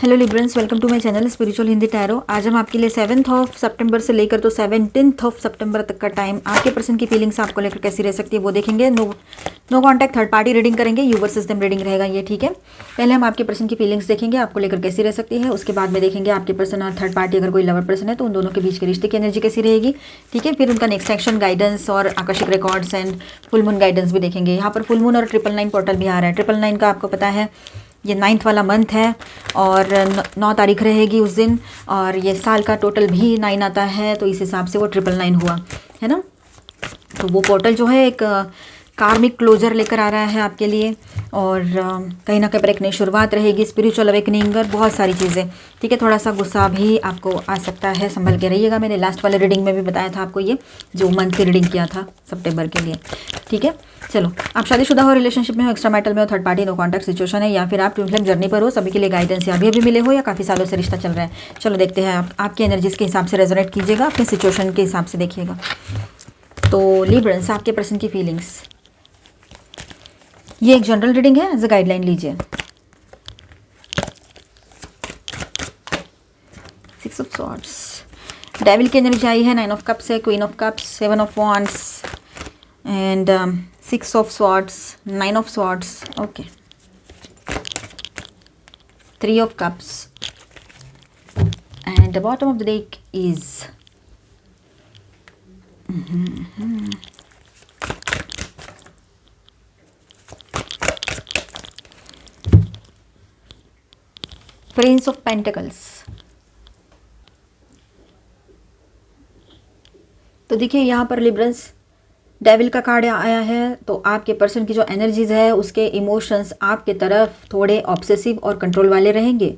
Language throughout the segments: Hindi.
Hello Librans, welcome to my channel spiritual Hindi tarot. आज हम आपके लिए 7 सितंबर से लेकर तो 17 सितंबर तक का टाइम आपके पर्सन की फीलिंग्स आपको लेकर कैसी रह सकती है वो देखेंगे। No contact third party reading करेंगे, यू वर्सेस देम रीडिंग रहेगा ये, ठीक है। पहले हम आपके पर्सन की फीलिंग्स देखेंगे आपको लेकर कैसी रह सकती है, उसके बाद में देखेंगे आपके पर्सन और थर्ड पार्टी अगर कोई लवर पर्सन है तो उन दोनों के बीच के रिश्ते की एनर्जी कैसी रहेगी, ठीक है। फिर उनका नेक्स्ट एक्शन, गाइडेंस और आकर्षक records and full moon guidance भी देखेंगे। यहाँ पर फुल मून और 999 पोर्टल भी आ रहा है। 999 का आपको पता है ये 9th वाला मंथ है और 9 तारीख रहेगी उस दिन, और ये साल का टोटल भी 9 आता है, तो इस हिसाब से वो 999 हुआ है ना। तो वो पोर्टल जो है एक कार्मिक क्लोजर लेकर आ रहा है आपके लिए, और कहीं ना कहीं पर एक नई शुरुआत रहेगी, स्पिरिचुअल अवेकनिंग और बहुत सारी चीज़ें, ठीक है। थोड़ा सा गुस्सा भी आपको आ सकता है, संभल के रहिएगा। मैंने लास्ट वाले रीडिंग में भी बताया था आपको, ये जो मंथ की रीडिंग किया था सितंबर के लिए, ठीक है। चलो, आप शादीशुदा हो, रिलेशनशिप में हो, एक्स्ट्रा मैरिटल में हो, third party no contact situation है, या फिर आप ट्विन फ्लेम जर्नी पर हो, सभी के लिए गाइडेंस या अभी मिले हो या काफ़ी सालों से रिश्ता चल रहा है। चलो देखते हैं, आपकी एनर्जीज के हिसाब से रेजोनेट कीजिएगा, अपनी सिचुएशन के हिसाब से देखिएगा। तो लिब्रंस, आपके पर्सन की फीलिंग्स, ये एक जनरल रीडिंग है, एज अ गाइडलाइन लीजिए। 6 ऑफ सॉर्ड्स, डेविल की एनर्जी आई है, 9 ऑफ कप्स है, queen of cups, 7 of wands and 6 of swords, 9 of swords, okay, 3 of cups and the bottom of the deck is Prince of pentacles. तो देखिए यहाँ पर लिब्रंस, डेविल का कार्ड आया है, तो आपके पर्सन की जो एनर्जीज है उसके इमोशंस आपके तरफ थोड़े ऑब्सेसिव और कंट्रोल वाले रहेंगे,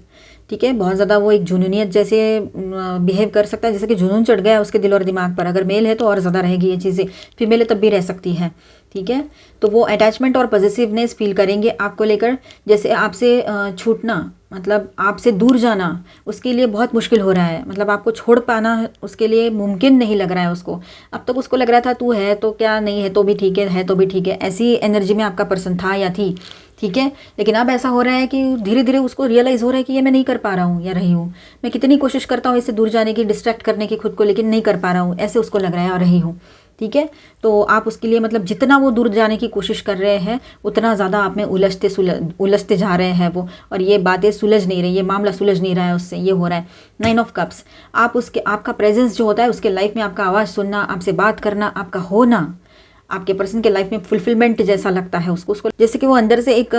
ठीक है। बहुत ज़्यादा वो एक जुनूनियत जैसे बिहेव कर सकता है, जैसे कि जुनून चढ़ गया है उसके दिल और दिमाग पर। अगर मेल है तो और ज़्यादा रहेगी ये चीज़ें, फीमेल है तब भी रह सकती है, ठीक है। तो वो अटैचमेंट और पॉजिटिवनेस फील करेंगे आपको लेकर, जैसे आपसे छूटना, मतलब आपसे दूर जाना उसके लिए बहुत मुश्किल हो रहा है, मतलब आपको छोड़ पाना उसके लिए मुमकिन नहीं लग रहा है उसको। अब तक उसको लग रहा था तू है तो क्या, नहीं है तो भी ठीक है तो भी ठीक है, ऐसी एनर्जी में आपका पर्सन था या थी, ठीक है। लेकिन अब ऐसा हो रहा है कि धीरे धीरे उसको रियलाइज़ हो रहा है कि ये मैं नहीं कर पा रहा हूँ या रही हूँ, मैं कितनी कोशिश करता हूँ इससे दूर जाने की, डिस्ट्रैक्ट करने की खुद को, लेकिन नहीं कर पा रहा हूँ, ऐसे उसको लग रहा है और रही हूँ, ठीक है। तो आप उसके लिए मतलब जितना वो दूर जाने की कोशिश कर रहे हैं उतना ज़्यादा आप में उलझते जा रहे हैं वो, और ये बातें सुलझ नहीं रही, ये मामला सुलझ नहीं रहा है उससे, ये हो रहा है। 9 ऑफ कप्स, आपका प्रेजेंस जो होता है उसके लाइफ में, आपका आवाज़ सुनना, आपसे बात करना, आपका होना आपके पर्सन के लाइफ में फुलफिलमेंट जैसा लगता है उसको जैसे कि वो अंदर से एक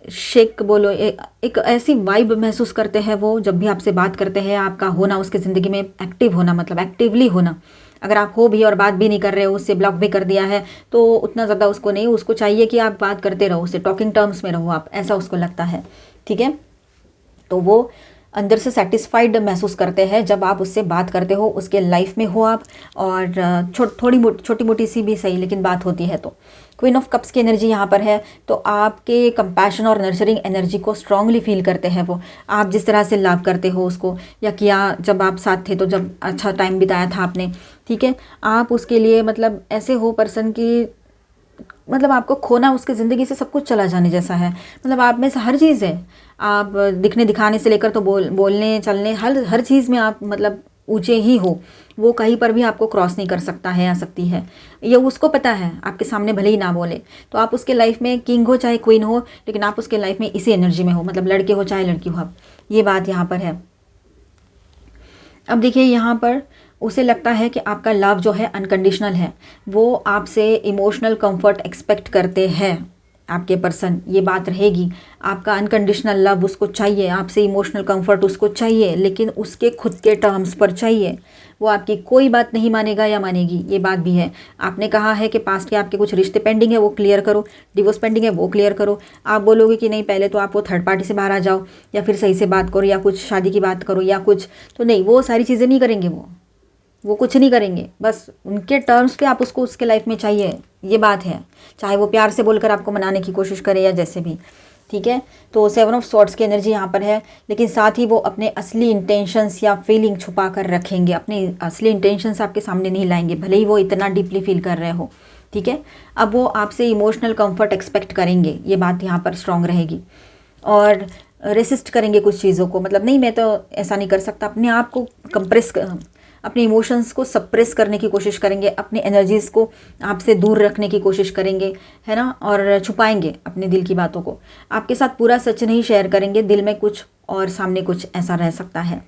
शेक बोलो, एक ऐसी वाइब महसूस करते हैं वो जब भी आपसे बात करते हैं। आपका होना उसके ज़िंदगी में एक्टिव होना, मतलब एक्टिवली होना। अगर आप हो भी और बात भी नहीं कर रहे हो, उससे ब्लॉक भी कर दिया है, तो उतना ज़्यादा उसको नहीं, उसको चाहिए कि आप बात करते रहो, उससे टॉकिंग टर्म्स में रहो आप, ऐसा उसको लगता है, ठीक है। तो वो अंदर से सेटिस्फाइड महसूस करते हैं जब आप उससे बात करते हो, उसके लाइफ में हो आप, और छोटी मोटी सी भी सही लेकिन बात होती है। तो क्वीन ऑफ कप्स की एनर्जी यहाँ पर है, तो आपके कंपैशन और नर्चरिंग एनर्जी को स्ट्रांगली फील करते हैं वो। आप जिस तरह से लव करते हो उसको, या किया जब आप साथ थे तो जब अच्छा टाइम बिताया था आपने, ठीक है। आप उसके लिए मतलब ऐसे हो पर्सन की, मतलब आपको खोना उसके ज़िंदगी से सब कुछ चला जाने जैसा है, मतलब आप में से हर चीज़ है। आप दिखने दिखाने से लेकर तो बोलने चलने, हर चीज़ में आप मतलब ऊंचे ही हो, वो कहीं पर भी आपको क्रॉस नहीं कर सकता है या सकती है, ये उसको पता है। आपके सामने भले ही ना बोले, तो आप उसके लाइफ में किंग हो चाहे क्वीन हो, लेकिन आप उसके लाइफ में इसी एनर्जी में हो, मतलब लड़के हो चाहे लड़की हो आप, ये बात यहाँ पर है। अब देखिए यहाँ पर उसे लगता है कि आपका लव जो है अनकंडीशनल है, वो आपसे इमोशनल कंफर्ट एक्सपेक्ट करते हैं आपके पर्सन, ये बात रहेगी। आपका अनकंडीशनल लव उसको चाहिए, आपसे इमोशनल कंफर्ट उसको चाहिए, लेकिन उसके खुद के टर्म्स पर चाहिए। वो आपकी कोई बात नहीं मानेगा या मानेगी, ये बात भी है। आपने कहा है कि पास्ट के आपके कुछ रिश्ते पेंडिंग है वो क्लियर करो, डिवोर्स पेंडिंग है वो क्लियर करो। आप बोलोगे कि नहीं पहले तो आप वो थर्ड पार्टी से बाहर आ जाओ, या फिर सही से बात करो, या कुछ शादी की बात करो, या कुछ, तो नहीं, वो सारी चीज़ें नहीं करेंगे वो कुछ नहीं करेंगे, बस उनके टर्म्स पे आप उसको उसके लाइफ में चाहिए, ये बात है। चाहे वो प्यार से बोलकर आपको मनाने की कोशिश करे या जैसे भी, ठीक है। तो 7 ऑफ स्वॉर्ड्स की एनर्जी यहाँ पर है, लेकिन साथ ही वो अपने असली इंटेंशंस या फीलिंग छुपा कर रखेंगे, अपने असली इंटेंशंस आपके सामने नहीं लाएंगे, भले ही वो इतना डीपली फील कर रहे हो, ठीक है। अब वो आपसे इमोशनल कंफर्ट एक्सपेक्ट करेंगे, ये बात यहाँ पर स्ट्रांग रहेगी। और रेसिस्ट करेंगे कुछ चीज़ों को, मतलब नहीं मैं तो ऐसा नहीं कर सकता, अपने आप को अपने इमोशंस को सप्रेस करने की कोशिश करेंगे, अपनी एनर्जीज़ को आपसे दूर रखने की कोशिश करेंगे, है ना, और छुपाएंगे अपने दिल की बातों को, आपके साथ पूरा सच नहीं शेयर करेंगे, दिल में कुछ और सामने कुछ ऐसा रह सकता है।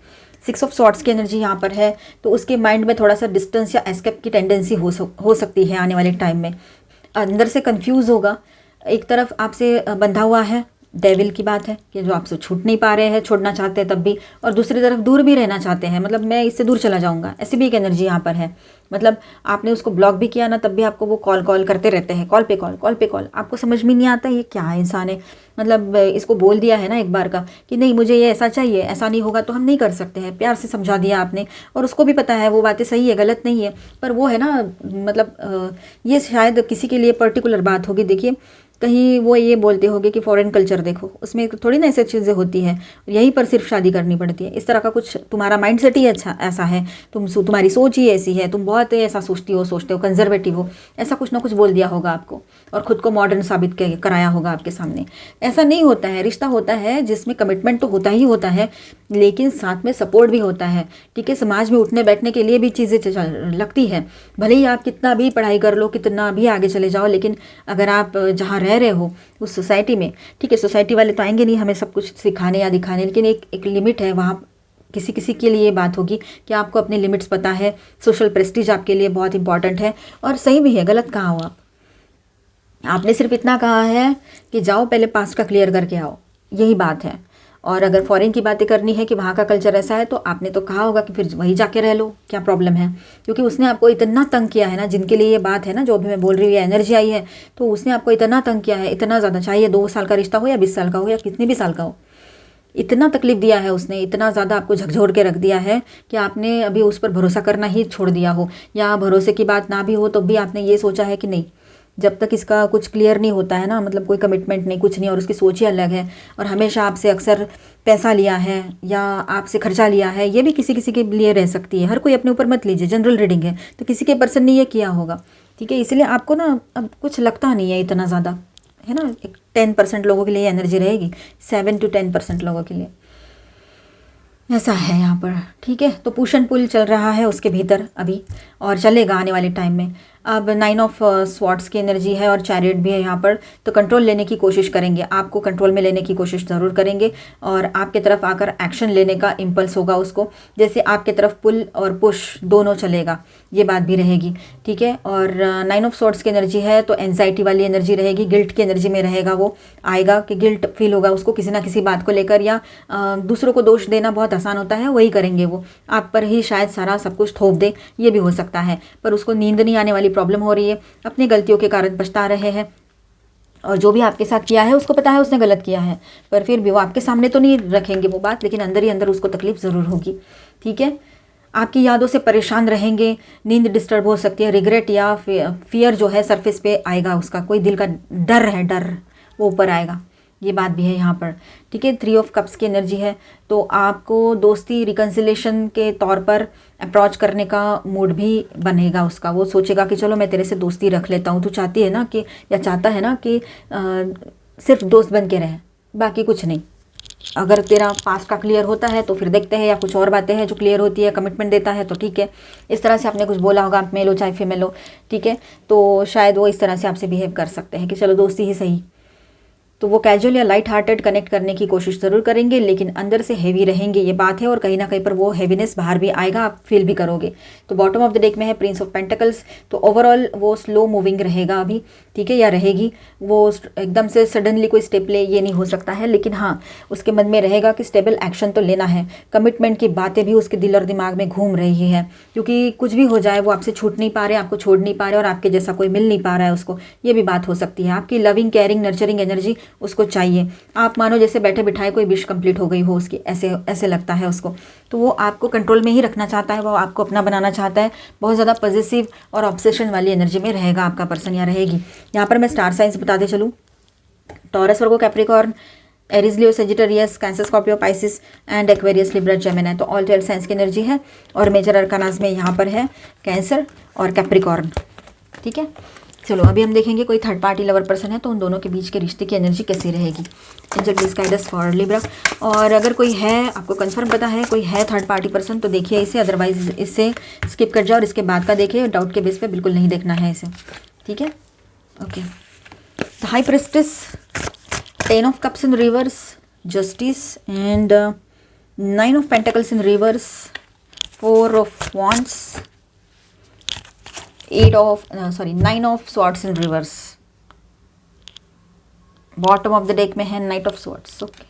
6 ऑफ सॉर्ड्स की एनर्जी यहाँ पर है, तो उसके माइंड में थोड़ा सा डिस्टेंस या एस्केप की टेंडेंसी हो सकती है आने वाले टाइम में। अंदर से कंफ्यूज होगा, एक तरफ आपसे बंधा हुआ है, डेविल की बात है कि जो आपसे छूट नहीं पा रहे हैं, छोड़ना चाहते हैं तब भी, और दूसरी तरफ दूर भी रहना चाहते हैं, मतलब मैं इससे दूर चला जाऊंगा, ऐसी भी एक एनर्जी यहाँ पर है। मतलब आपने उसको ब्लॉक भी किया ना, तब भी आपको वो कॉल करते रहते हैं, कॉल पे कॉल। आपको समझ में नहीं आता ये क्या इंसान है, मतलब इसको बोल दिया है ना एक बार का कि नहीं मुझे ये ऐसा चाहिए, ऐसा नहीं होगा तो हम नहीं कर सकते हैं, प्यार से समझा दिया आपने, और उसको भी पता है वो बातें सही है, गलत नहीं है, पर वो है ना, मतलब ये शायद किसी के लिए पर्टिकुलर बात होगी। देखिए कहीं वो ये बोलते होंगे कि फॉरेन कल्चर देखो, उसमें थोड़ी ना ऐसी चीज़ें होती हैं, यहीं पर सिर्फ शादी करनी पड़ती है, इस तरह का कुछ तुम्हारा माइंडसेट ही अच्छा ऐसा है, तुम्हारी सोच ही ऐसी है, तुम बहुत ऐसा सोचते हो कंजर्वेटिव हो, ऐसा कुछ ना कुछ बोल दिया होगा आपको, और ख़ुद को मॉडर्न साबित कराया होगा आपके सामने। ऐसा नहीं होता है, रिश्ता होता है जिसमें कमिटमेंट तो होता ही होता है, लेकिन साथ में सपोर्ट भी होता है, ठीक है, समाज में उठने बैठने के लिए भी चीज़ें लगती है, भले ही आप कितना भी पढ़ाई कर लो, कितना भी आगे चले जाओ, लेकिन अगर आप जहाँ रह रहे हो उस सोसाइटी में, ठीक है, सोसाइटी वाले तो आएंगे नहीं हमें सब कुछ सिखाने या दिखाने, लेकिन एक लिमिट है, वहाँ किसी किसी के लिए बात होगी कि आपको अपने लिमिट्स पता है, सोशल प्रेस्टीज आपके लिए बहुत इंपॉर्टेंट है, और सही भी है, गलत कहाँ हो आपने सिर्फ इतना कहा है कि जाओ पहले पास्ट का क्लियर करके आओ, यही बात है। और अगर फॉरेन की बातें करनी है कि वहाँ का कल्चर ऐसा है, तो आपने तो कहा होगा कि फिर वहीं जाके रह लो, क्या प्रॉब्लम है, क्योंकि उसने आपको इतना तंग किया है ना, जिनके लिए ये बात है ना, जो अभी मैं बोल रही हूँ एनर्जी आई है, तो उसने आपको इतना तंग किया है, इतना ज़्यादा, चाहे 2 साल का रिश्ता हो या 20 साल का हो या कितने भी साल का हो, इतना तकलीफ दिया है उसने, इतना ज़्यादा आपको झकझोर के रख दिया है कि आपने अभी उस पर भरोसा करना ही छोड़ दिया हो, या भरोसे की बात ना भी हो तो भी आपने ये सोचा है कि नहीं, जब तक इसका कुछ क्लियर नहीं होता है ना, मतलब कोई कमिटमेंट नहीं, कुछ नहीं, और उसकी सोच ही अलग है, और हमेशा आपसे अक्सर पैसा लिया है या आपसे खर्चा लिया है, ये भी किसी किसी के लिए रह सकती है, हर कोई अपने ऊपर मत लीजिए, जनरल रीडिंग है, तो किसी के पर्सन ने ये किया होगा, ठीक है, इसलिए आपको ना अब कुछ लगता नहीं है इतना ज़्यादा, है ना, एक 10% लोगों के लिए एनर्जी रहेगी, 7 to 10% लोगों के लिए ऐसा है यहाँ पर, ठीक है। तो पुश एंड पुल चल रहा है उसके भीतर अभी, और चलेगा आने वाले टाइम में। अब 9 ऑफ स्वॉर्ड्स की एनर्जी है और चैरियट भी है यहाँ पर, तो कंट्रोल लेने की कोशिश करेंगे, आपको कंट्रोल में लेने की कोशिश ज़रूर करेंगे, और आपके तरफ आकर एक्शन लेने का इम्पल्स होगा उसको, जैसे आपके तरफ पुल और पुश दोनों चलेगा, ये बात भी रहेगी, ठीक है। और 9 ऑफ स्वॉर्ड्स की एनर्जी है, तो एनजाइटी वाली एनर्जी रहेगी, गिल्ट की एनर्जी में रहेगा, वो आएगा कि गिल्ट फील होगा उसको किसी ना किसी बात को लेकर, या दूसरों को दोष देना बहुत आसान होता है, वही करेंगे वो, आप पर ही शायद सारा सब कुछ थोप दे, ये भी हो सकता है, पर उसको नींद नहीं आने वाली प्रॉब्लम हो रही है, अपनी गलतियों के कारण पछता रहे हैं, और जो भी आपके साथ किया है उसको पता है उसने गलत किया है, पर फिर भी वो आपके सामने तो नहीं रखेंगे वो बात, लेकिन अंदर ही अंदर उसको तकलीफ ज़रूर होगी, ठीक है। आपकी यादों से परेशान रहेंगे, नींद डिस्टर्ब हो सकती है, रिग्रेट या फियर जो है सरफेस पे आएगा, उसका कोई दिल का डर है, डर वो ऊपर आएगा, ये बात भी है यहाँ पर, ठीक है। 3 ऑफ कप्स की एनर्जी है, तो आपको दोस्ती रिकन्सिलेशन के तौर पर अप्रोच करने का मूड भी बनेगा उसका, वो सोचेगा कि चलो मैं तेरे से दोस्ती रख लेता हूँ, तू चाहती है ना कि, या चाहता है ना कि सिर्फ दोस्त बन के रहे, बाकी कुछ नहीं। अगर तेरा पास का क्लियर होता है तो फिर देखते हैं, या कुछ और बातें हैं जो क्लियर होती है, कमिटमेंट देता है तो ठीक है। इस तरह से आपने कुछ बोला होगा, आप मेल हो चाहे फीमेल हो, ठीक है, तो शायद वो इस तरह से आपसे बिहेव कर सकते हैं कि चलो दोस्ती ही सही, तो वो कैजुअल या लाइट हार्टेड कनेक्ट करने की कोशिश ज़रूर करेंगे, लेकिन अंदर से हेवी रहेंगे, ये बात है, और कहीं ना कहीं पर वो हेवीनेस बाहर भी आएगा, आप फील भी करोगे। तो बॉटम ऑफ द डेक में है प्रिंस ऑफ पेंटिकल्स, तो ओवरऑल वो स्लो मूविंग रहेगा अभी, ठीक है, या रहेगी, वो एकदम से सडनली कोई स्टेप ले ये नहीं हो सकता है, लेकिन हाँ उसके मन में रहेगा कि स्टेबल एक्शन तो लेना है, कमिटमेंट की बातें भी उसके दिल और दिमाग में घूम रही है, क्योंकि कुछ भी हो जाए वो आपसे छूट नहीं पा रहे, आपको छोड़ नहीं पा रहे, और आपके जैसा कोई मिल नहीं पा रहा है उसको, ये भी बात हो सकती है। आपकी लविंग केयरिंग नर्चरिंग एनर्जी उसको चाहिए, आप मानो जैसे बैठे बिठाए कोई विश कंप्लीट हो गई हो उसकी, ऐसे ऐसे लगता है उसको, तो वो आपको कंट्रोल में ही रखना चाहता है, वो आपको अपना बनाना चाहता है, बहुत ज़्यादा पॉजिटिव और ऑब्सेशन वाली एनर्जी में रहेगा आपका पर्सन या रहेगी। यहाँ पर मैं स्टार साइंस बताते चलूँ, taurus, Virgo, Capricorn, Aries, Leo, Sagittarius, cancer, Scorpio, Pisces and Aquarius, Libra, Gemini, तो ऑल 12 साइंस की एनर्जी है, और मेजर अरकानाज में यहाँ पर है कैंसर और कैप्रिकॉर्न, ठीक है। चलो अभी हम देखेंगे कोई थर्ड पार्टी लवर पर्सन है तो उन दोनों के बीच के रिश्ते की एनर्जी कैसी रहेगी। Angel please guide us for Libra. और अगर कोई है, आपको कंफर्म पता है कोई है थर्ड पार्टी पर्सन, तो देखिए इसे, अदरवाइज इससे स्किप कर जाओ और इसके बाद का देखिए। डाउट के बेस पे बिल्कुल नहीं देखना है इसे, ठीक है। Okay, the high prestige, 10 of cups in reverse, justice and 9 of pentacles in reverse, 4 of wands, 9 of swords in reverse. Bottom of the deck में है night of swords. Okay,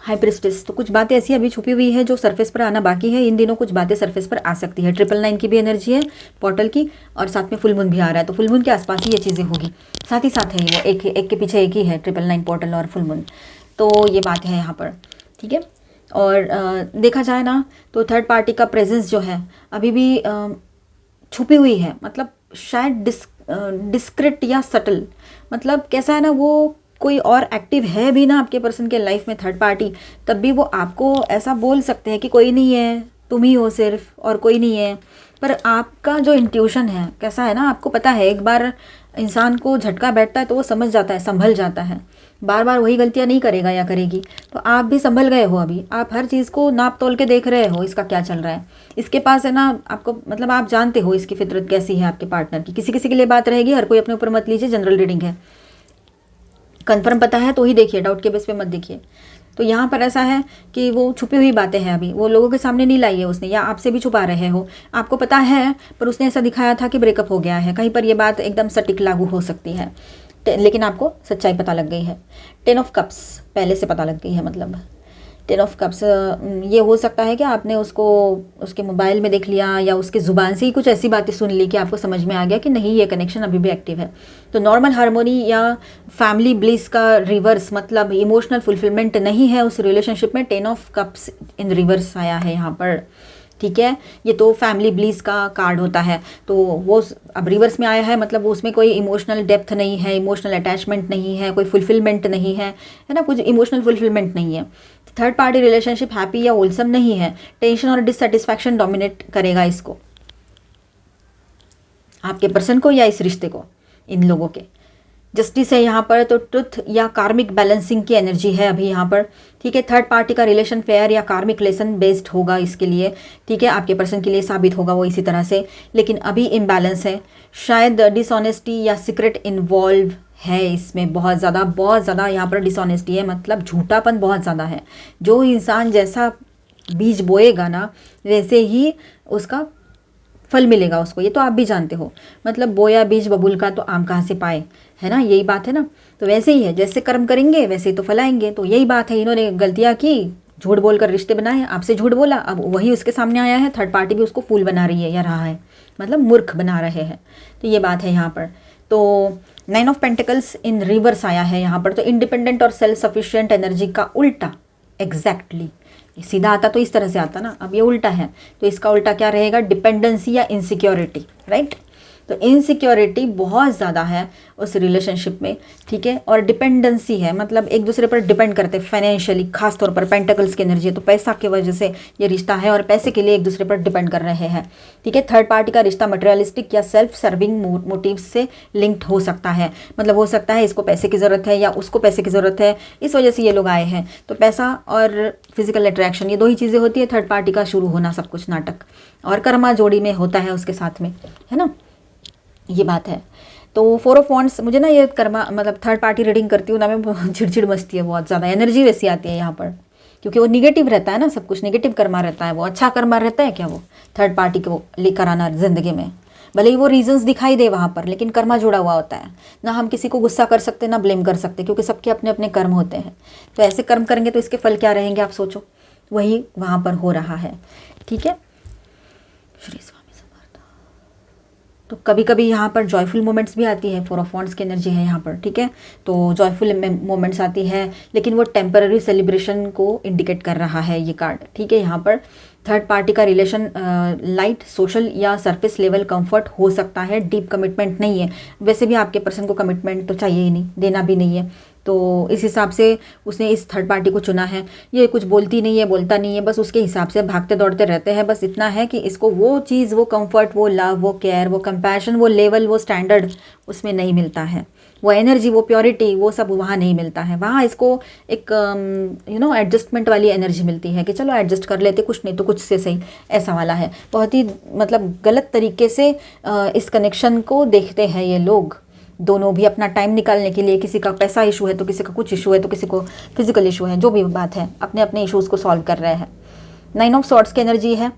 high priestess, तो कुछ बातें ऐसी अभी छुपी हुई है जो सरफेस पर आना बाकी है। इन दिनों कुछ बातें सरफेस पर आ सकती है। 999 की भी एनर्जी है पोर्टल की, और साथ में फुल मून भी आ रहा है, तो फुल मून के आसपास ही ये चीज़ें होगी। साथ ही साथ है वो एक के पीछे एक ही है, 999 पोर्टल और फुल मून, तो ये बात है यहाँ पर, ठीक है। और देखा जाए ना तो थर्ड पार्टी का प्रेजेंस जो है अभी भी छुपी हुई है, मतलब शायद डिस्क्रिट या सटल, मतलब कैसा है ना, वो कोई और एक्टिव है भी ना आपके पर्सन के लाइफ में थर्ड पार्टी, तब भी वो आपको ऐसा बोल सकते हैं कि कोई नहीं है, तुम ही हो सिर्फ और कोई नहीं है। पर आपका जो इंट्यूशन है कैसा है ना, आपको पता है एक बार इंसान को झटका बैठता है तो वो समझ जाता है, संभल जाता है, बार बार वही गलतियां नहीं करेगा या करेगी। तो आप भी संभल गए हो, अभी आप हर चीज़ को नाप तोल के देख रहे हो इसका क्या चल रहा है। इसके पास है ना, आपको मतलब आप जानते हो इसकी फितरत कैसी है आपके पार्टनर की। किसी किसी के लिए बात रहेगी, हर कोई अपने ऊपर मत लीजिए, जनरल रीडिंग है। कंफर्म पता है तो ही देखिए, डाउट के बेस पे मत देखिए। तो यहाँ पर ऐसा है कि वो छुपी हुई बातें हैं, अभी वो लोगों के सामने नहीं लाई है उसने, या आपसे भी छुपा रहे हो, आपको पता है पर उसने ऐसा दिखाया था कि ब्रेकअप हो गया है। कहीं पर ये बात एकदम सटीक लागू हो सकती है, लेकिन आपको सच्चाई पता लग गई है। 10 ऑफ कप्स पहले से पता लग गई है, मतलब 10 ऑफ कप्स ये हो सकता है कि आपने उसको उसके मोबाइल में देख लिया या उसके ज़ुबान से ही कुछ ऐसी बातें सुन ली कि आपको समझ में आ गया कि नहीं, ये कनेक्शन अभी भी एक्टिव है। तो नॉर्मल हार्मोनी या फैमिली ब्लिस का रिवर्स, मतलब इमोशनल फुलफिलमेंट नहीं है उस रिलेशनशिप में। 10 ऑफ कप्स इन रिवर्स आया है यहाँ पर, ठीक है। ये तो फैमिली ब्लीस का कार्ड होता है, तो वो अब रिवर्स में आया है, मतलब उसमें कोई इमोशनल डेप्थ नहीं है, इमोशनल अटैचमेंट नहीं है, कोई फुलफिलमेंट नहीं है, है ना, कुछ इमोशनल फुलफिलमेंट नहीं है। थर्ड पार्टी रिलेशनशिप हैप्पी या होलसम नहीं है। टेंशन और डिससेटिस्फैक्शन डोमिनेट करेगा इसको, आपके पर्सन को या इस रिश्ते को, इन लोगों के। जस्टिस है यहाँ पर, तो ट्रुथ या कार्मिक बैलेंसिंग की एनर्जी है अभी यहाँ पर, ठीक है। थर्ड पार्टी का रिलेशन फेयर या कार्मिक लेसन बेस्ड होगा इसके लिए, ठीक है। आपके पर्सन के लिए साबित होगा वो इसी तरह से, लेकिन अभी इम्बैलेंस है। शायद डिसऑनेस्टी या सीक्रेट इन्वॉल्व है इसमें, बहुत ज़्यादा यहाँ पर डिसऑनेस्टी है, मतलब झूठापन बहुत ज़्यादा है। जो इंसान जैसा बीज बोएगा ना वैसे ही उसका फल मिलेगा उसको, ये तो आप भी जानते हो। मतलब बोया बीज बबूल का तो आम कहाँ से पाए, है ना, यही बात है ना। तो वैसे ही है, जैसे कर्म करेंगे वैसे ही तो फल आएंगे। तो यही बात है, इन्होंने गलतियाँ की, झूठ बोलकर रिश्ते बनाए, आपसे झूठ बोला, अब वही उसके सामने आया है। थर्ड पार्टी भी उसको फूल बना रही है या रहा है, मतलब मूर्ख बना रहे हैं। तो ये बात है यहाँ पर। तो 9 ऑफ पेंटिकल्स इन रिवर्स आया है यहाँ पर, तो इंडिपेंडेंट और सेल्फ सफिशिएंट एनर्जी का उल्टा, एग्जैक्टली सीधा आता तो इस तरह से आता ना, अब ये उल्टा है, तो इसका उल्टा क्या रहेगा, डिपेंडेंसी या इनसिक्योरिटी, राइट। तो इनसिक्योरिटी बहुत ज़्यादा है उस रिलेशनशिप में, ठीक है। और डिपेंडेंसी है, मतलब एक दूसरे पर डिपेंड करते हैं फाइनेंशियली, खास तौर पर पेंटिकल्स की एनर्जी है, तो पैसा की वजह से ये रिश्ता है और पैसे के लिए एक दूसरे पर डिपेंड कर रहे हैं, ठीक है। थर्ड पार्टी का रिश्ता मटेरियलिस्टिक या सेल्फ सर्विंग मोटिव से लिंक्ड हो सकता है, मतलब हो सकता है इसको पैसे की ज़रूरत है या उसको पैसे की ज़रूरत है, इस वजह से ये लोग आए हैं। तो पैसा और फिजिकल अट्रैक्शन, ये दो ही चीज़ें होती है थर्ड पार्टी का शुरू होना, सब कुछ नाटक, और कर्मा जोड़ी में होता है उसके साथ में, है ना, ये बात है। तो 4 ऑफ वॉन्ड्स, मुझे ना ये कर्मा, मतलब थर्ड पार्टी रीडिंग करती हूँ ना मैं, चिड़चिड़ मचती है बहुत ज़्यादा, एनर्जी वैसी आती है यहाँ पर, क्योंकि वो निगेटिव रहता है ना, सब कुछ निगेटिव कर्मा रहता है। वो अच्छा कर्मा रहता है क्या वो थर्ड पार्टी को लेकर आना ज़िंदगी में, भले ही वो रीजंस दिखाई दे वहाँ पर, लेकिन कर्मा जुड़ा हुआ होता है ना। हम किसी को गुस्सा कर सकते ना ब्लेम कर सकते, क्योंकि सबके अपने अपने कर्म होते हैं। तो ऐसे कर्म करेंगे तो इसके फल क्या रहेंगे आप सोचो, वही वहाँ पर हो रहा है, ठीक है। श्री स्वामी समर्थ। तो कभी कभी यहाँ पर जॉयफुल मोमेंट्स भी आती है, 4 ऑफ वॉन्ड्स की एनर्जी है यहाँ पर, ठीक है। तो जॉयफुल मोमेंट्स आती है, लेकिन वो टेम्पररी सेलिब्रेशन को इंडिकेट कर रहा है ये कार्ड, ठीक है। यहाँ पर थर्ड पार्टी का रिलेशन लाइट सोशल या सरफेस लेवल कंफर्ट हो सकता है, डीप कमिटमेंट नहीं है। वैसे भी आपके पर्सन को कमिटमेंट तो चाहिए ही नहीं, देना भी नहीं है, तो इस हिसाब से उसने इस थर्ड पार्टी को चुना है। ये कुछ बोलती नहीं है, बोलता नहीं है, बस उसके हिसाब से भागते दौड़ते रहते हैं। बस इतना है कि इसको वो चीज़, वो कंफर्ट, वो लव, वो केयर, वो कंपैशन, वो लेवल, वो स्टैंडर्ड उसमें नहीं मिलता है। वो एनर्जी, वो प्योरिटी, वो सब वहाँ नहीं मिलता है। वहाँ इसको एक एडजस्टमेंट वाली एनर्जी मिलती है कि चलो एडजस्ट कर लेते, कुछ नहीं तो कुछ से सही, ऐसा वाला है। बहुत ही मतलब गलत तरीके से इस कनेक्शन को देखते हैं ये लोग। दोनों भी अपना टाइम निकालने के लिए, किसी का पैसा इशू है तो किसी का कुछ इशू है तो किसी को फिजिकल इशू है, जो भी बात है अपने अपने इश्यूज़ को सॉल्व कर रहे हैं। 9 ऑफ सॉर्ड्स की एनर्जी है,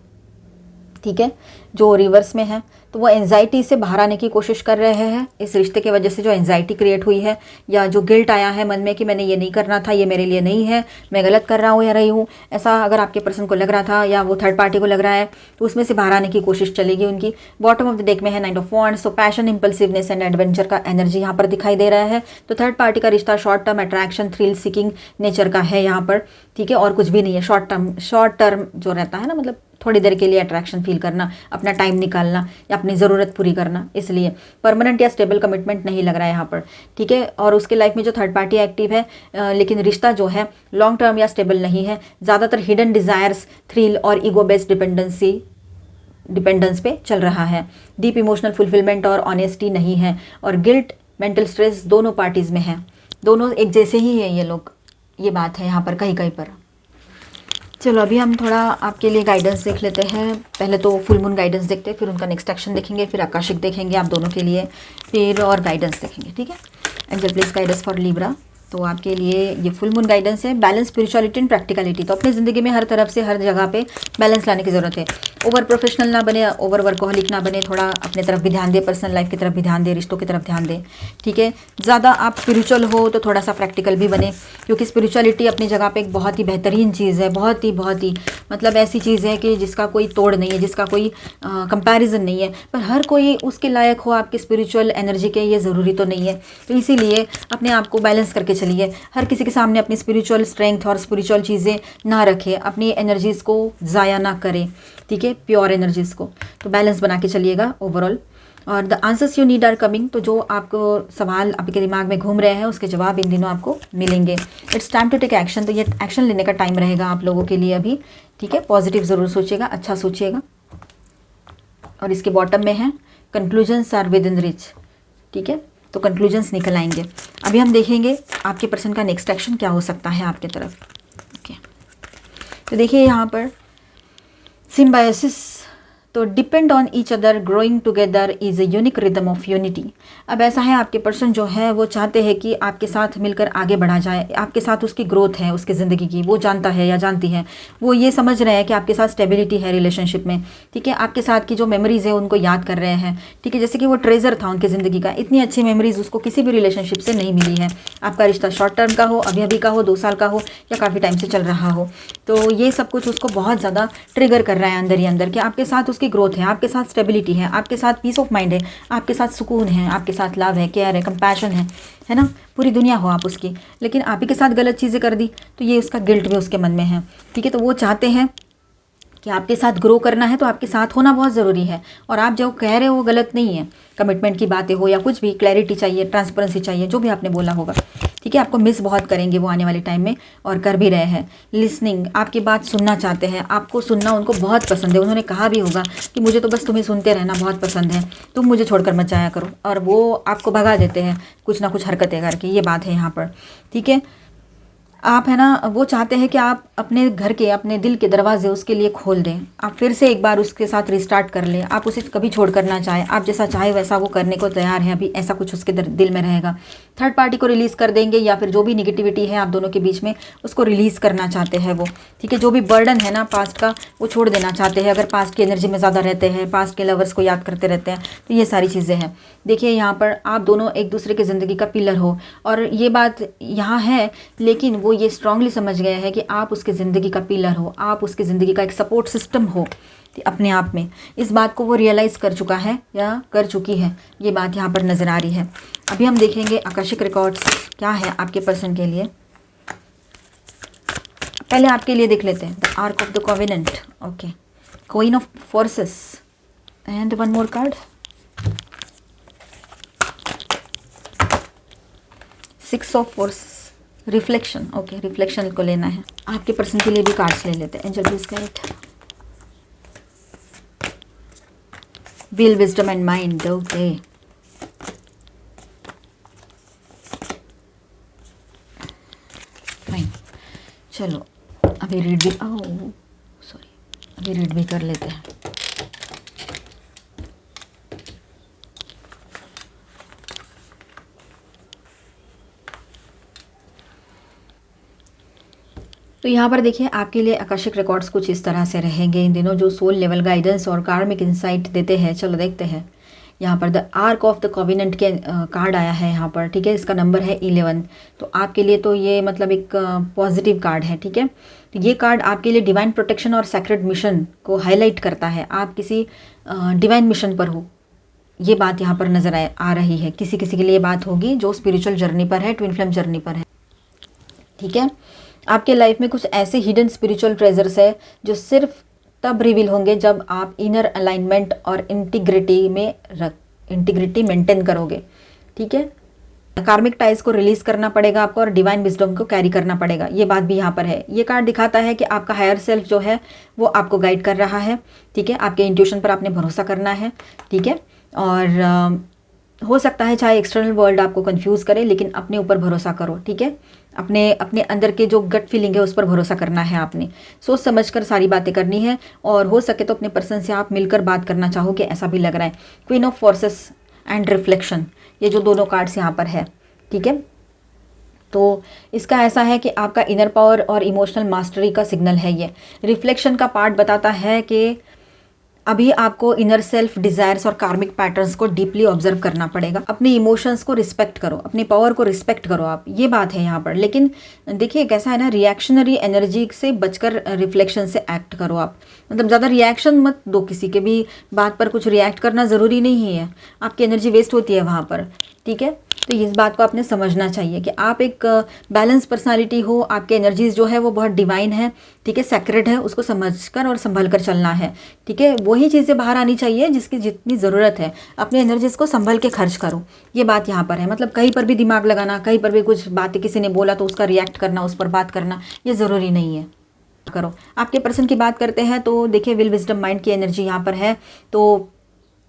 ठीक है, जो रिवर्स में है। तो वो एंजाइटी से बाहर आने की कोशिश कर रहे हैं। इस रिश्ते की वजह से जो एंजाइटी क्रिएट हुई है या जो गिल्ट आया है मन में कि मैंने ये नहीं करना था, ये मेरे लिए नहीं है, मैं गलत कर रहा हूँ या रही हूँ, ऐसा अगर आपके पर्सन को लग रहा था या वो थर्ड पार्टी को लग रहा है, तो उसमें से बाहर आने की कोशिश चलेगी उनकी। बॉटम ऑफ द डेक में है 9 ऑफ वॉन्ड्स। तो पैशन, इंपल्सिवनेस एंड एडवेंचर का एनर्जी यहाँ पर दिखाई दे रहा है। तो थर्ड पार्टी का रिश्ता short term attraction, thrill seeking nature का है यहाँ पर, ठीक है, और कुछ भी नहीं है। शॉर्ट टर्म जो रहता है ना, मतलब थोड़ी देर के लिए अट्रैक्शन फील करना, अपना टाइम निकालना या अपनी ज़रूरत पूरी करना, इसलिए परमानेंट या स्टेबल कमिटमेंट नहीं लग रहा है यहाँ पर, ठीक है। और उसके लाइफ में जो थर्ड पार्टी एक्टिव है, लेकिन रिश्ता जो है लॉन्ग टर्म या स्टेबल नहीं है। ज़्यादातर हिडन डिज़ायर्स, थ्रिल और ईगो बेस्ड डिपेंडेंस पे चल रहा है। डीप इमोशनल फुलफिलमेंट और ऑनेस्टी नहीं है। और गिल्ट, मेंटल स्ट्रेस दोनों पार्टीज़ में है। दोनों एक जैसे ही है ये लोग, ये बात है यहाँ पर कहीं कहीं पर। चलो अभी हम थोड़ा आपके लिए गाइडेंस देख लेते हैं। पहले तो फुल मून गाइडेंस देखते हैं, फिर उनका नेक्स्ट एक्शन देखेंगे, फिर आकाशिक देखेंगे आप दोनों के लिए, फिर और गाइडेंस देखेंगे, ठीक है। Angel please guidance for Libra. तो आपके लिए ये फुल मून गाइडेंस है। Balance, spirituality and practicality. तो अपनी ज़िंदगी में हर तरफ से, हर जगह पे बैलेंस लाने की ज़रूरत है। ओवर प्रोफेशनल ना बने, ओवर वर्कोहलिक ना बने, थोड़ा अपने तरफ भी ध्यान दे, पर्सनल लाइफ की तरफ भी ध्यान दे, रिश्तों की तरफ ध्यान दे, ठीक है। ज़्यादा आप स्पिरिचुअल हो तो थोड़ा सा प्रैक्टिकल भी बने, क्योंकि स्पिरिचुअलिटी अपनी जगह पे एक बहुत ही बेहतरीन चीज़ है, बहुत ही मतलब ऐसी चीज़ है कि जिसका कोई तोड़ नहीं है, जिसका कोई कंपैरिजन नहीं है। पर हर कोई उसके लायक हो आपके स्पिरिचुअल एनर्जी के, ये ज़रूरी तो नहीं है। तो इसीलिए अपने आप को बैलेंस करके चलिए। हर किसी के सामने अपनी स्पिरिचुअल स्ट्रेंथ और स्पिरिचुअल चीज़ें ना रखें, अपनी एनर्जीज़ को ज़ाया ना करें, ठीक है, प्योर एनर्जीज़ को। तो बैलेंस बना के चलिएगा ओवरऑल। और the answers you need are coming. तो जो आपको सवाल आपके दिमाग में घूम रहे हैं उसके जवाब इन दिनों आपको मिलेंगे। It's time to take action. तो ये एक्शन लेने का टाइम रहेगा आप लोगों के लिए अभी, ठीक है। पॉजिटिव ज़रूर सोचिएगा, अच्छा सोचिएगा। और इसके बॉटम में है conclusions are within reach, ठीक है। तो कंक्लूजन्स निकल आएंगे। अभी हम देखेंगे आपके पर्सन का नेक्स्ट एक्शन क्या हो सकता है आपके तरफ, ओके। तो देखिए यहाँ पर सिम्बायोसिस। तो depend on each other, growing together is a unique rhythm of unity. अब ऐसा है, आपके पर्सन जो है वो चाहते हैं कि आपके साथ मिलकर आगे बढ़ा जाए, आपके साथ उसकी ग्रोथ है, उसकी ज़िंदगी की, वो जानता है या जानती है, वो ये समझ रहे हैं कि आपके साथ स्टेबिलिटी है रिलेशनशिप में, ठीक है। आपके साथ की जो मेमोरीज़ है उनको याद कर रहे हैं, ठीक है, जैसे कि वो ट्रेजर था उनकी ज़िंदगी का। इतनी अच्छी मेमोरीज़ उसको किसी भी रिलेशनशिप से नहीं मिली है। आपका रिश्ता शॉर्ट टर्म का हो, अभी अभी का हो, 2 साल का हो, या काफ़ी टाइम से चल रहा हो, तो ये सब कुछ उसको बहुत ज़्यादा ट्रिगर कर रहा है अंदर ही अंदर कि आपके साथ उसकी ग्रोथ है, आपके साथ स्टेबिलिटी है, आपके साथ पीस ऑफ माइंड है, आपके साथ सुकून है, आपके साथ लव है, केयर है, कंपैशन है ना, पूरी दुनिया हो आप उसकी। लेकिन आप ही के साथ गलत चीज़ें कर दी तो ये उसका गिल्ट भी उसके मन में है, ठीक है। तो वो चाहते हैं कि आपके साथ ग्रो करना है तो आपके साथ होना बहुत ज़रूरी है। और आप जो कह रहे हो वो गलत नहीं है, कमिटमेंट की बातें हो या कुछ भी, क्लैरिटी चाहिए, ट्रांसपेरेंसी चाहिए, जो भी आपने बोला होगा, ठीक है। आपको मिस बहुत करेंगे वो आने वाले टाइम में, और कर भी रहे हैं। लिसनिंग, आपकी बात सुनना चाहते हैं, आपको सुनना उनको बहुत पसंद है। उन्होंने कहा भी होगा कि मुझे तो बस तुम्हें सुनते रहना बहुत पसंद है, तुम मुझे छोड़कर मत जाया करो, और वो आपको भगा देते हैं कुछ ना कुछ हरकतें करके, ये बात है यहाँ पर, ठीक है। आप है ना, वो चाहते हैं कि आप अपने घर के, अपने दिल के दरवाजे उसके लिए खोल दें, आप फिर से एक बार उसके साथ रिस्टार्ट कर लें, आप उसे कभी छोड़ कर ना चाहें, आप जैसा चाहे वैसा वो करने को तैयार है अभी, ऐसा कुछ उसके दिल में रहेगा। थर्ड पार्टी को रिलीज़ कर देंगे, या फिर जो भी निगेटिविटी है आप दोनों के बीच में उसको रिलीज़ करना चाहते हैं वो, ठीक है। जो भी बर्डन है ना पास्ट का, वो छोड़ देना चाहते हैं। अगर पास्ट की एनर्जी में ज़्यादा रहते हैं, पास्ट के लवर्स को याद करते रहते हैं, तो ये सारी चीज़ें हैं। देखिए यहाँ पर आप दोनों एक दूसरे की ज़िंदगी का पिलर हो, और ये बात यहाँ है, लेकिन वो ये स्ट्रांगली समझ गया है कि आप उसकी ज़िंदगी का पिलर हो, आप उसकी ज़िंदगी का एक सपोर्ट सिस्टम हो अपने आप में। इस बात को वो रियलाइज़ कर चुका है या कर चुकी है, ये बात यहाँ पर नज़र आ रही है। अभी हम देखेंगे आकाशिक रिकॉर्ड्स क्या है आपके पर्सन के लिए। पहले आपके लिए देख लेते हैं the arc of the covenant, okay, queen of forces and one more card, 6 of forces, reflection, okay, reflection को लेना है। आपके पर्सन के लिए भी कार्ड्स ले लेते हैं। Angel please guide. Will, wisdom and mind, okay. Fine, चलो अभी रीड भी, सॉरी, अभी रीड भी कर लेते हैं। तो यहाँ पर देखिए आपके लिए आकाशिक रिकॉर्ड्स कुछ इस तरह से रहेंगे इन दिनों, जो सोल लेवल गाइडेंस और कार्मिक इंसाइट देते हैं। चलो देखते हैं। यहाँ पर द आर्क ऑफ द कॉविनेंट के कार्ड आया है यहाँ पर, ठीक है। इसका नंबर है 11। तो आपके लिए तो ये मतलब एक पॉजिटिव कार्ड है, ठीक है। तो ये कार्ड आपके लिए डिवाइन प्रोटेक्शन और सैक्रेड मिशन को हाईलाइट करता है। आप किसी डिवाइन मिशन पर हो, ये बात यहाँ पर नज़र आ रही है। किसी किसी के लिए बात होगी जो स्पिरिचुअल जर्नी पर है, ट्विन फ्लेम जर्नी पर है, ठीक है। आपके लाइफ में कुछ ऐसे हिडन स्पिरिचुअल ट्रेजर्स है जो सिर्फ तब रिवील होंगे जब आप इनर अलाइनमेंट और इंटीग्रिटी मेंटेन करोगे, ठीक है। कार्मिक टाइज को रिलीज करना पड़ेगा आपको और डिवाइन विजडम को कैरी करना पड़ेगा, ये बात भी यहाँ पर है। ये कार्ड दिखाता है कि आपका हायर सेल्फ जो है वो आपको गाइड कर रहा है, ठीक है। आपके इंट्यूशन पर आपने भरोसा करना है, ठीक है। और हो सकता है चाहे एक्सटर्नल वर्ल्ड आपको कंफ्यूज करे, लेकिन अपने ऊपर भरोसा करो, ठीक है। अपने अपने अंदर के जो गट फीलिंग है उस पर भरोसा करना है आपने। सोच समझकर सारी बातें करनी है और हो सके तो अपने पर्सन से आप मिलकर बात करना चाहोगे, ऐसा भी लग रहा है। Queen of forces and reflection, ये जो दोनों कार्ड्स यहाँ पर है, ठीक है। तो इसका ऐसा है कि आपका इनर पावर और इमोशनल मास्टरी का सिग्नल है ये। रिफ्लेक्शन का पार्ट बताता है कि अभी आपको इनर सेल्फ डिज़ायर्स और कार्मिक पैटर्न्स को डीपली ऑब्जर्व करना पड़ेगा। अपने इमोशंस को रिस्पेक्ट करो, अपने पावर को रिस्पेक्ट करो आप, ये बात है यहाँ पर। लेकिन देखिए कैसा है ना, रिएक्शनरी एनर्जी से बचकर रिफ्लेक्शन से एक्ट करो आप। मतलब ज़्यादा रिएक्शन मत दो, किसी के भी बात पर कुछ रिएक्ट करना ज़रूरी नहीं है, आपकी एनर्जी वेस्ट होती है वहाँ पर, ठीक है। तो इस बात को आपने समझना चाहिए कि आप एक बैलेंस पर्सनालिटी हो, आपके एनर्जीज जो है वो बहुत डिवाइन है, ठीक है, सैक्रेड है, उसको समझकर और संभल कर चलना है, ठीक है। वही चीज़ें बाहर आनी चाहिए जिसकी जितनी ज़रूरत है। अपने एनर्जीज को संभल के खर्च करो, ये बात यहाँ पर है। मतलब कहीं पर भी दिमाग लगाना, कहीं पर भी कुछ बातें किसी ने बोला तो उसका रिएक्ट करना, उस पर बात करना, ये ज़रूरी नहीं है। करो। आपके पर्सन की बात करते हैं तो देखिए विल, विजडम, माइंड की एनर्जी यहाँ पर है। तो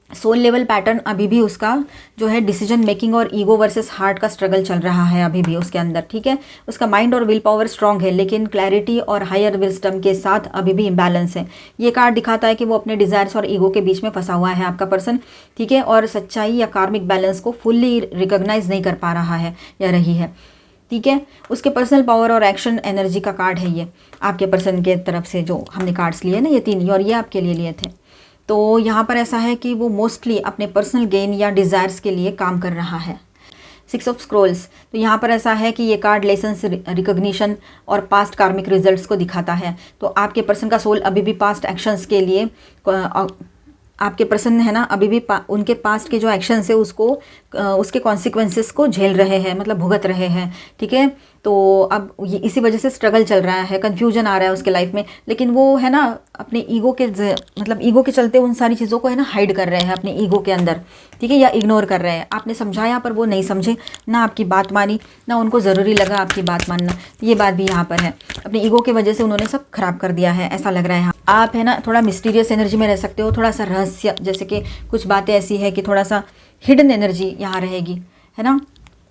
सोल लेवल पैटर्न अभी भी उसका जो है डिसीजन मेकिंग और ईगो वर्सेस हार्ट का स्ट्रगल चल रहा है अभी भी उसके अंदर, ठीक है। उसका माइंड और विल पावर स्ट्रांग है, लेकिन क्लैरिटी और हायर विजडम के साथ अभी भी इम्बैलेंस है। ये कार्ड दिखाता है कि वो अपने डिज़ायर्स और ईगो के बीच में फंसा हुआ है आपका पर्सन, ठीक है। और सच्चाई या कार्मिक बैलेंस को फुल्ली रिकॉग्नाइज नहीं कर पा रहा है या रही है, ठीक है। उसके पर्सनल पावर और एक्शन एनर्जी का कार्ड है ये आपके पर्सन के तरफ से, जो हमने कार्ड्स लिए ना ये 3, और ये आपके लिए लिए थे। तो यहाँ पर ऐसा है कि वो मोस्टली अपने पर्सनल गेन या डिज़ायर्स के लिए काम कर रहा है। 6 ऑफ स्क्रोल्स, तो यहाँ पर ऐसा है कि ये कार्ड लेसन्स, रिकॉग्निशन और पास्ट कार्मिक रिजल्ट्स को दिखाता है। तो आपके पर्सन का सोल अभी भी पास्ट एक्शंस के लिए, आपके पर्सन है ना, अभी भी उनके पास्ट के जो एक्शंस है उसको उसके कॉन्सिक्वेंसेस को झेल रहे हैं, मतलब भुगत रहे हैं, ठीक है। तो अब इसी वजह से स्ट्रगल चल रहा है, कन्फ्यूजन आ रहा है उसके लाइफ में। लेकिन वो है ना अपने ईगो के मतलब ईगो के चलते उन सारी चीज़ों को है ना हाइड कर रहे हैं अपने ईगो के अंदर, ठीक है, या इग्नोर कर रहे हैं। आपने समझाया पर वो नहीं समझे, ना आपकी बात मानी, ना उनको ज़रूरी लगा आपकी बात मानना, ये बात भी यहाँ पर है। अपने ईगो की वजह से उन्होंने सब खराब कर दिया है, ऐसा लग रहा है। आप है ना थोड़ा मिस्टीरियस एनर्जी में रह सकते हो, थोड़ा सा रहस्य, जैसे कि कुछ बातें ऐसी है कि थोड़ा सा हिडन एनर्जी यहाँ रहेगी, है ना।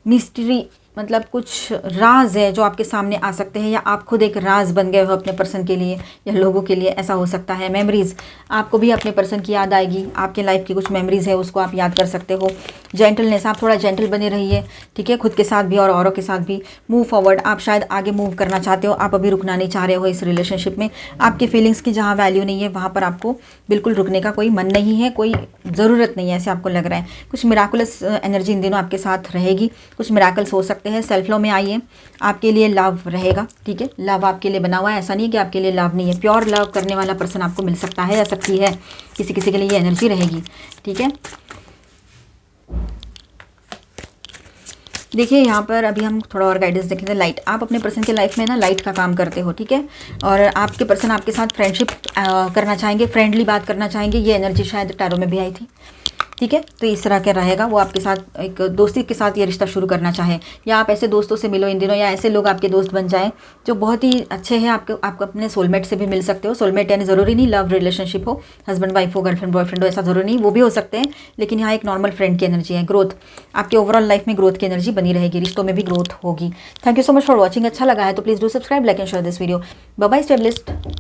मिस्ट्री मतलब कुछ राज है जो आपके सामने आ सकते हैं, या आप खुद एक राज बन गए हो अपने पर्सन के लिए या लोगों के लिए, ऐसा हो सकता है। मेमोरीज, आपको भी अपने पर्सन की याद आएगी, आपके लाइफ की कुछ मेमोरीज है उसको आप याद कर सकते हो। जेंटलनेस, आप थोड़ा जेंटल बने रहिए, ठीक है, खुद के साथ भी और औरों के साथ भी। मूव फॉरवर्ड, आप शायद आगे मूव करना चाहते हो, आप अभी रुकना नहीं चाह रहे हो इस रिलेशनशिप में। आपकी फीलिंग्स की जहाँ वैल्यू नहीं है वहाँ पर आपको बिल्कुल रुकने का कोई मन नहीं है, कोई ज़रूरत नहीं है, ऐसे आपको लग रहा है। कुछ मिराकुलस एनर्जी इन दिनों आपके साथ रहेगी, कुछ मिराकल्स हो सकते हैं। सेल्फ लव में आइए, आपके लिए लव रहेगा, ठीक है। लव आपके लिए बना हुआ है, ऐसा नहीं है कि आपके लिए लव नहीं है। प्योर लव करने वाला पर्सन आपको मिल सकता है या सकती है, किसी किसी के लिए ये एनर्जी रहेगी, ठीक है। देखिए यहाँ पर अभी हम थोड़ा और गाइडेंस देख लेते हैं। लाइट, आप अपने पर्सन के लाइफ में ना लाइट का काम करते हो, ठीक है, और आपके पर्सन आपके साथ फ्रेंडशिप करना चाहेंगे, फ्रेंडली बात करना चाहेंगे, ये एनर्जी शायद टैरो में भी आई थी, ठीक है। तो इस तरह का रहेगा, वो आपके साथ एक दोस्ती के साथ ये रिश्ता शुरू करना चाहे, या आप ऐसे दोस्तों से मिलो इन दिनों, या ऐसे लोग आपके दोस्त बन जाएं जो बहुत ही अच्छे हैं। आप अपने सोलमेट से भी मिल सकते हो। सोलमेट यानी ज़रूरी नहीं लव रिलेशनशिप हो, हस्बैंड वाइफ हो, गर्लफ्रेंड बॉयफ्रेंड हो, ऐसा ज़रूरी नहीं, वो भी हो सकते हैं। लेकिन यहाँ एक नॉर्मल फ्रेंड की एनर्जी है। ग्रोथ, आपके ओवरऑल लाइफ में ग्रोथ की एनर्जी बनी रहेगी, रिश्तों में भी ग्रोथ होगी। Thank you so much for watching. अच्छा लगा है तो please do subscribe, like and share this video. Bye bye, stay blessed.